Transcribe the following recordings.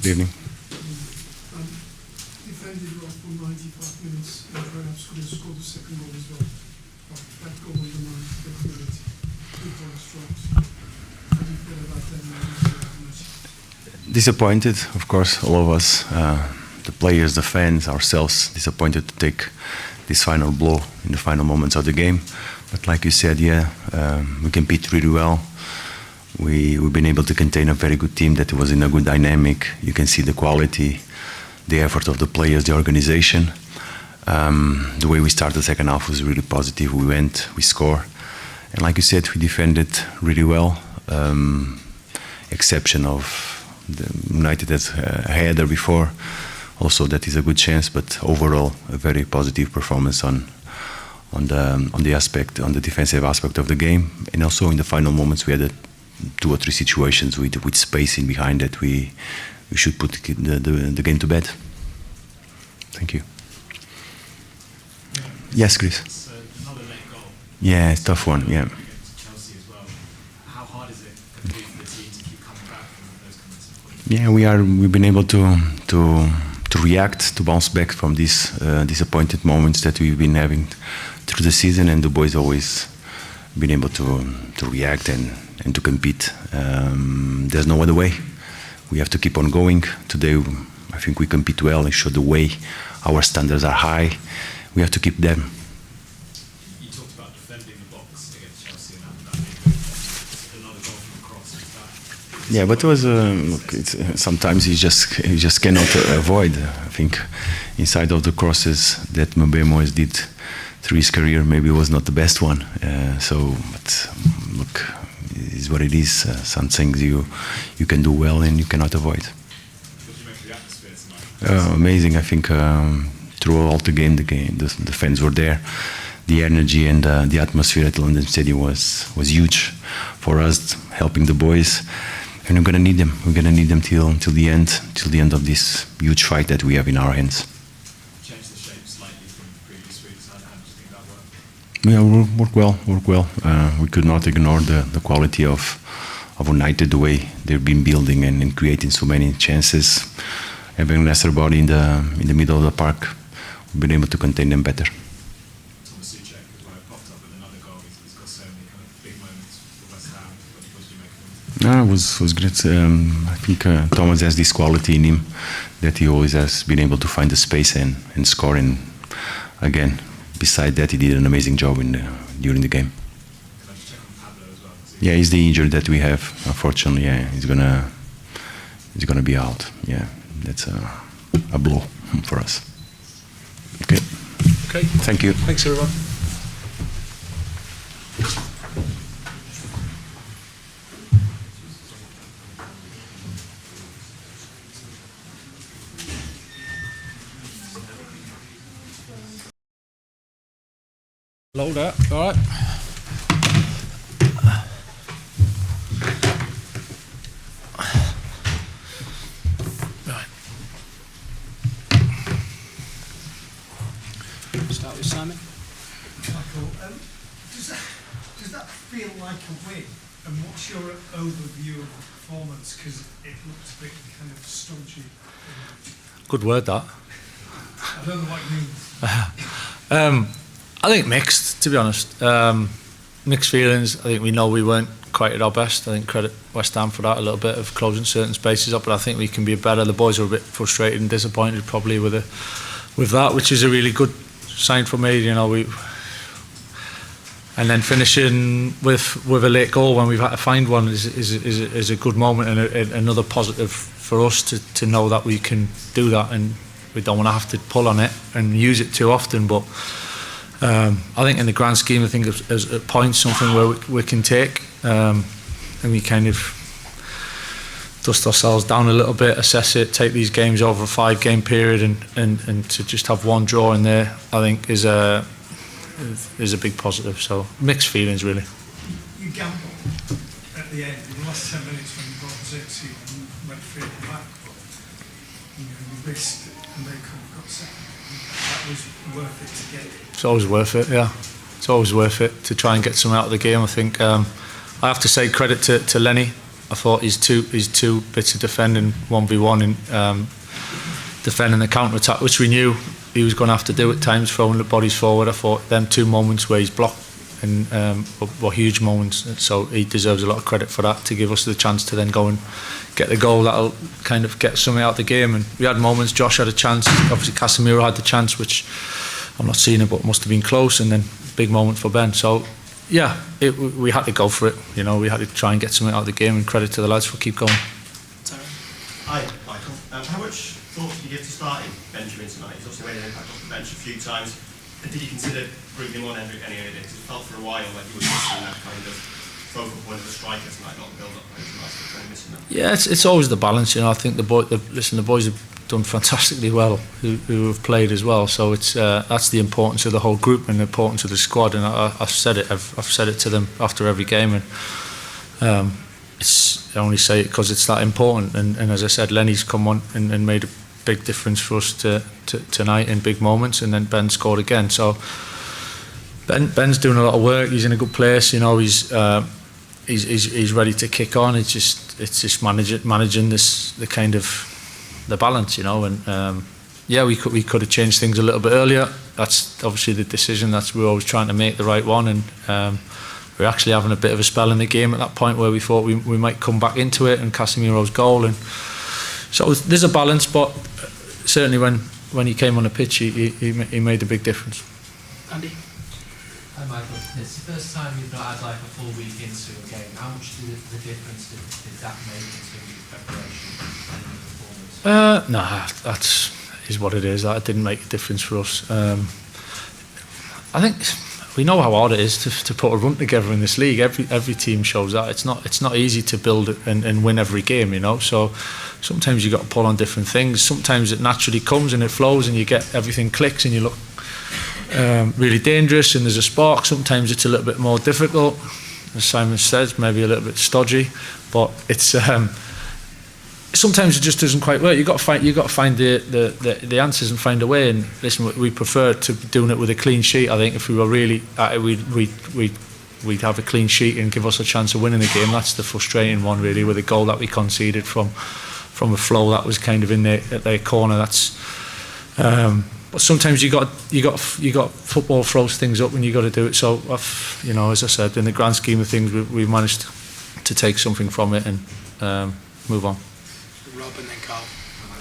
Good evening. Defended well for 95 minutes and perhaps could have scored the second goal as well. But that goal on the 95th minute, two goal strokes. How do you feel about that match? Disappointed, of course, all of us, the players, the fans, ourselves, disappointed to take this final blow in the final moments of the game. But like you said, yeah, we compete really well. We've been able to contain a very good team that was in a good dynamic. You can see the quality, the effort of the players, the organization. The way we started the second half was really positive. We went, we scored. And like you said, we defended really well. Exception of the United as a header before. Also, that is a good chance, but overall, a very positive performance on the defensive aspect of the game. And also in the final moments, we had 2 or 3 situations with space in behind that we should put the game to bed. Thank you. Yes, Chris. It's another late goal. Yeah, it's a tough one. Yeah. Against Chelsea as well. How hard is it for the team to keep coming back from those kinds of points? Yeah, we've been able to react, to bounce back from these disappointed moments that we've been having through the season, and the boys always been able to react and to compete. There's no other way. We have to keep on going. Today, I think we compete well and show the way. Our standards are high. We have to keep them. You talked about defending the box against Chelsea and that being another goal from the cross. Yeah, but it was look. Sometimes you just cannot avoid. I think inside of the crosses that Mbemo has did through his career, maybe was not the best one. But look, it is what it is. Some things you can do well and you cannot avoid. What did you make of the atmosphere tonight? Amazing. I think throughout the game, the fans were there. The energy and the atmosphere at London Stadium was huge for us, helping the boys. And we're gonna need them. We're gonna need them till the end of this huge fight that we have in our hands. Changed the shape slightly from previous weeks. How did you think that worked? Yeah, work well. We could not ignore the quality of United, the way they've been building and creating so many chances. Having lesser body in the middle of the park, we've been able to contain them better. Thomas Suchek as well popped up with another goal. He's got so many kind of big moments for West Ham. What did you make of him? No, it was great. I think Thomas has this quality in him that he always has been able to find the space and score. And again, beside that, he did an amazing job during the game. Can I just check on Pablo as well? Yeah, he's the injury that we have. Unfortunately, yeah, he's gonna be out. Yeah, that's a blow for us. Okay. Okay. Thank you. Thanks, everyone. Hello there. All right. Right. Start with Simon. Michael, does that feel like a win? And what's your overview of the performance? Because it looked a bit kind of stodgy. Good word, that. I don't know what it means. I think mixed, to be honest. Mixed feelings. I think we know we weren't quite at our best. I think credit West Ham for that, a little bit of closing certain spaces up, but I think we can be better. The boys are a bit frustrated and disappointed probably with that, which is a really good sign for me. You know, and then finishing with a late goal when we've had to find one is a good moment and another positive for us to know that we can do that, and we don't want to have to pull on it and use it too often, but I think in the grand scheme, I think as a point, something where we can take, and we kind of dust ourselves down a little bit, assess it, take these games over a 5-game period, and to just have one draw in there, I think is a big positive. So mixed feelings, really. You gambled at the end, in the last 10 minutes when you got Xerxes and went further back, but you risked and they could have got second. That was worth it to get it. It's always worth it, yeah. It's always worth it to try and get something out of the game. I think I have to say credit to Leny I thought his two bits of defending 1v1 and defending the counter attack, which we knew he was going to have to do at times, throwing the bodies forward. I thought them 2 moments where he's blocked and were huge moments, and so he deserves a lot of credit for that, to give us the chance to then go and get the goal that'll kind of get something out of the game. And we had moments. Josh had a chance. Obviously Casemiro had the chance, which I'm not seeing it, but must have been close. And then big moment for Ben. So yeah, we had to go for it. You know, we had to try and get something out of the game. And credit to the lads for keep going. Hi, Michael. How much thought did you give to starting Benjamin tonight? He's obviously made an impact off the bench a few times. And did you consider bringing him on any of it? It felt for a while like he was missing that kind of focal point of the striker tonight, not the build-up play tonight. So kind of missing that. Yeah, it's always the balance. You know, I think the boys have done fantastically well who have played as well. So it's that's the importance of the whole group and the importance of the squad. And I've said it. I've said it to them after every game. And I only say it because it's that important. And as I said, Leny's come on and made a big difference for us tonight in big moments. And then Ben scored again. So Ben's doing a lot of work. He's in a good place. You know, he's ready to kick on. It's just managing the kind of the balance, you know. And yeah, we could have changed things a little bit earlier. That's obviously the decision. We're always trying to make the right one. And we're actually having a bit of a spell in the game at that point where we thought we might come back into it, and Casemiro's goal. And so there's a balance, but certainly when he came on the pitch, he made a big difference. Andy? Hi Michael, it's the first time you've not had like a full week into a game. How much did the difference did that make in terms of preparation and performance? Nah, that is what it is. That didn't make a difference for us. I think we know how hard it is to put a run together in this league. Every team shows that. It's not easy to build it and win every game, you know. So sometimes you got to pull on different things. Sometimes it naturally comes and it flows and you get everything clicks and you look really dangerous and there's a spark. Sometimes it's a little bit more difficult, as Simon says, maybe a little bit stodgy, but it's sometimes it just doesn't quite work. You got to find the answers and find a way. And listen, we prefer to doing it with a clean sheet. I think if we were really at it, we'd have a clean sheet and give us a chance of winning the game. That's the frustrating one, really, with a goal that we conceded from a flow that was kind of in their corner. That's but sometimes you got football throws things up and you got to do it. So you know, as I said, in the grand scheme of things, we managed to take something from it and move on. Rob and then Carl.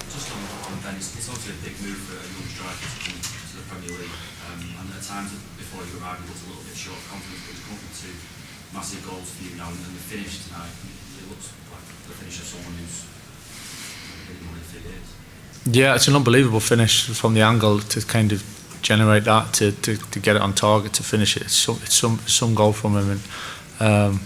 Just on Ben, it's obviously a big move for a young striker to come to the Premier League, and at times before you arrived, he looked a little bit short of confidence, but he's come to massive goals for you now, and the finish tonight, it looks like the finish of someone who's really won it for years. Yeah, it's an unbelievable finish from the angle to kind of generate that, to get it on target, to finish it. It's some goal from him, and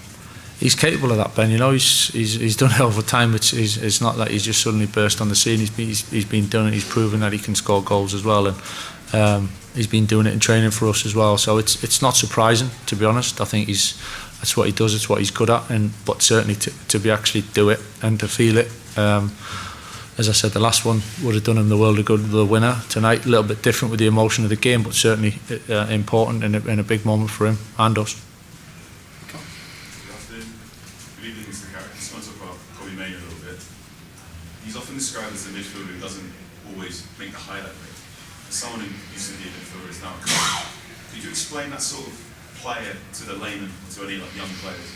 he's capable of that, Ben. You know, he's done it over time. It's not that he's just suddenly burst on the scene. He's been doing it. He's proven that he can score goals as well, and he's been doing it in training for us as well. So it's not surprising, to be honest. I think that's what he does. It's what he's good at. But certainly to be actually do it and to feel it. As I said, the last one would have done him the world of good. The winner tonight, a little bit different with the emotion of the game, but certainly important and a big moment for him and us. Mr. Carrick, I just want to talk about Kobbie Mainoo a little bit. He's often described as a midfielder who doesn't always make the highlight reel. As someone who used to be a midfielder is now a coach. Could you explain that sort of player to the layman, to any like young players?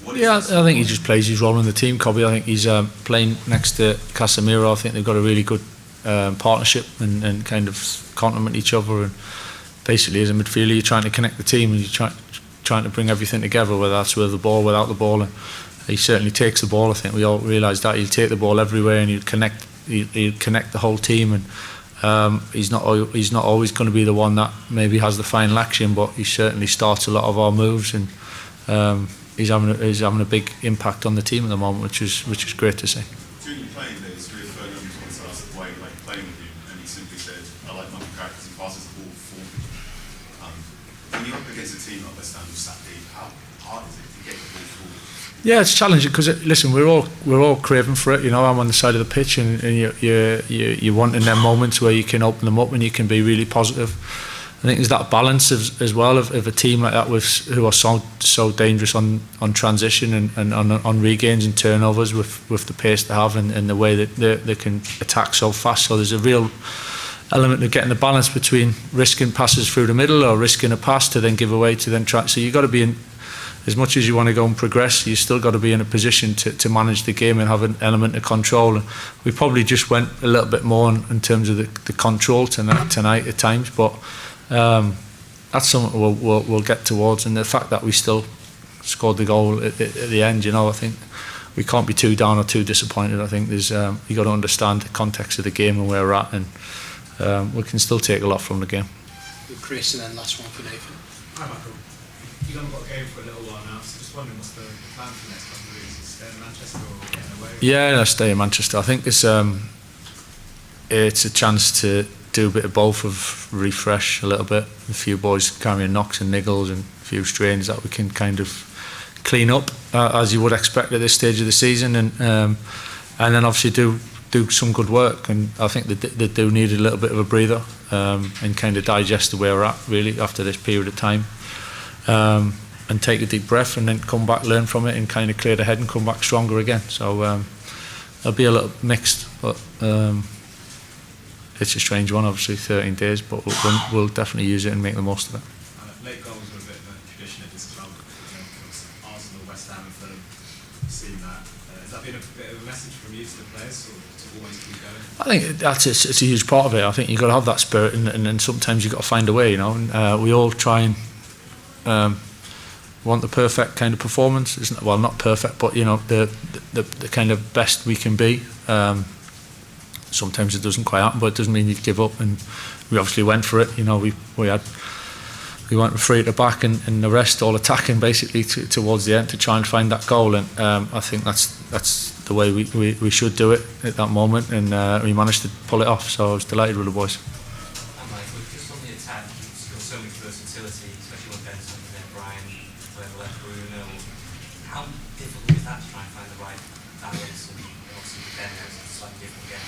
I think he just plays his role in the team, Kobbie. I think he's playing next to Casemiro. I think they've got a really good partnership and kind of complement each other. And basically, as a midfielder, you're trying to connect the team and you're trying to bring everything together, whether that's with the ball, without the ball. And he certainly takes the ball. I think we all realise that he'll take the ball everywhere and he'll connect the whole team. And he's not always going to be the one that maybe has the final action, but he certainly starts a lot of our moves, and he's having a big impact on the team at the moment, which is great to see. During your playing days, Rio Ferdinand was once asked why you like playing with you, and he simply said, "I like Michael Carrick because he passes the ball for me." When you're up against a team like West Ham who's sat deep, how hard is it to get the ball forward? Yeah, it's challenging because listen, we're all craving for it. You know, I'm on the side of the pitch, and you're wanting them moments where you can open them up and you can be really positive. I think there's that balance as well of a team like that who are so dangerous on transition and on regains and turnovers with the pace they have and the way that they can attack so fast. So there's a real element of getting the balance between risking passes through the middle or risking a pass to then give away to then try. So you've got to be in, as much as you want to go and progress, you still got to be in a position to manage the game and have an element of control. And we probably just went a little bit more in terms of the control tonight at times, but that's something we'll get towards. And the fact that we still scored the goal at the end, you know, I think we can't be too down or too disappointed. I think there's you got to understand the context of the game and where we're at, and we can still take a lot from the game. Chris, and then last one for Nathan. Hi Michael, you haven't got a game for a little while now, so just wondering what's the plan for the next couple of weeks? Is stay in Manchester or getting away? Yeah, I stay in Manchester. I think it's a chance to do a bit of both, of refresh a little bit. A few boys carrying knocks and niggles and a few strains that we can kind of clean up as you would expect at this stage of the season, and then obviously do some good work. And I think they do need a little bit of a breather and kind of digest where we're at really after this period of time, and take a deep breath and then come back, learn from it, and kind of clear the head and come back stronger again. So it'll be a little mixed, but it's a strange one, obviously 13 days, but we'll definitely use it and make the most of it. Late goals are a bit of a tradition at this club. Arsenal, West Ham, and Fulham seen that. Has that been a bit of a message from you to the players, or to always keep going? I think it's a huge part of it. I think you've got to have that spirit, and sometimes you've got to find a way, you know. And we all try and want the perfect kind of performance. Well, not perfect, but you know, the kind of best we can be. Sometimes it doesn't quite happen, but it doesn't mean you give up. And we obviously went for it. You know, we went free at the back, and the rest all attacking basically towards the end to try and find that goal. And I think that's the way we should do it at that moment. And we managed to pull it off. So I was delighted with the boys. And Michael, just on the attack, you've got so much versatility, especially when Ben's on there, Brian, whoever left Bruno. How difficult is that to try and find the right balance? And obviously with Ben, it's a slightly different game.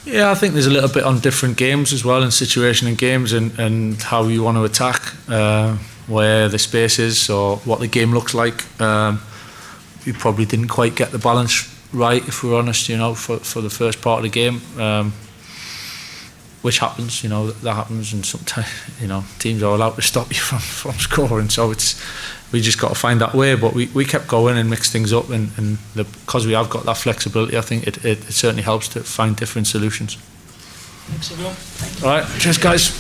Yeah, I think there's a little bit on different games as well, and situation in games, and how you want to attack, where the space is or what the game looks like. We probably didn't quite get the balance right, if we're honest, you know, for the first part of the game, which happens, you know, that happens, and sometimes, you know, teams are allowed to stop you from scoring, so we just got to find that way. But we kept going and mixed things up, and because we have got that flexibility, I think it certainly helps to find different solutions. Thanks everyone. Thank you. All right, cheers guys.